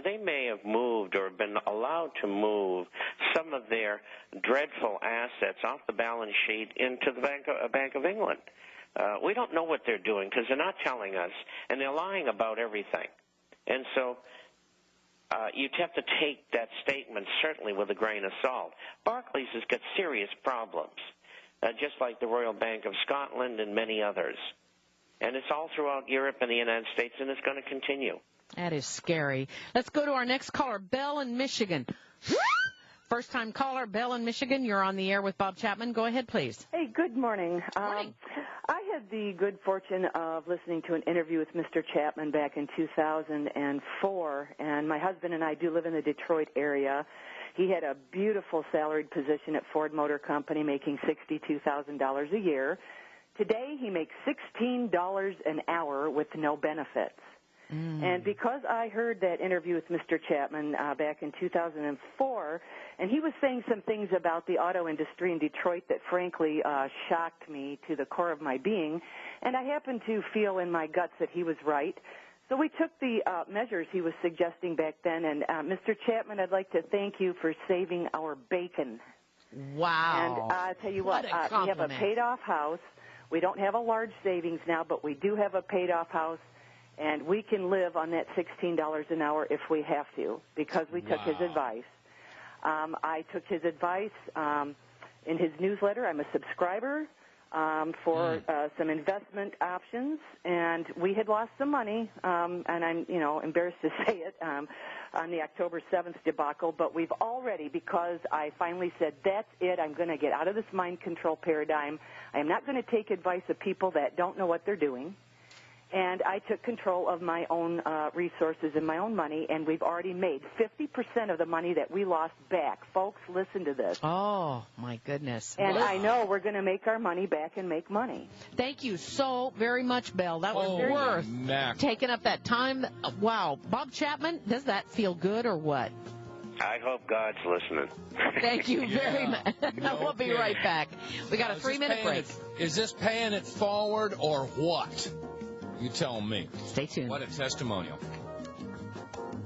they may have moved or been allowed to move some of their dreadful assets off the balance sheet into the Bank of England. We don't know what they're doing because they're not telling us, and they're lying about everything. And so you'd have to take that statement certainly with a grain of salt. Barclays has got serious problems, just like the Royal Bank of Scotland and many others. And it's all throughout Europe and the United States, and it's going to continue. That is scary. Let's go to our next caller, Belle in Michigan. First-time caller, Belle in Michigan. You're on the air with Bob Chapman. Go ahead, please. Hey, good morning. Morning. I had the good fortune of listening to an interview with Mr. Chapman back in 2004, and my husband and I do live in the Detroit area. He had a beautiful salaried position at Ford Motor Company, making $62,000 a year. Today, he makes $16 an hour with no benefits. And because I heard that interview with Mr. Chapman back in 2004, and he was saying some things about the auto industry in Detroit that frankly shocked me to the core of my being, and I happened to feel in my guts that he was right. So we took the measures he was suggesting back then, and Mr. Chapman, I'd like to thank you for saving our bacon. Wow. And I'll tell you what we a have a paid-off house. We don't have a large savings now, but we do have a paid-off house, and we can live on that $16 an hour if we have to, because we took his advice. I took his advice in his newsletter. I'm a subscriber for some investment options, and we had lost some money, and I'm, embarrassed to say it, on the October 7th debacle, but we've already, because I finally said, that's it, I'm going to get out of this mind control paradigm. I am not going to take advice of people that don't know what they're doing. And I took control of my own resources and my own money, and we've already made 50% of the money that we lost back. Folks, listen to this. Oh, my goodness. And I know we're going to make our money back and make money. Thank you so very much, Belle. That was worth taking up that time. Wow. Bob Chapman, does that feel good or what? I hope God's listening. Thank you very much. We'll be right back. We got a 3-minute break. Is this paying it forward or what? You tell me. Stay tuned. What a testimonial.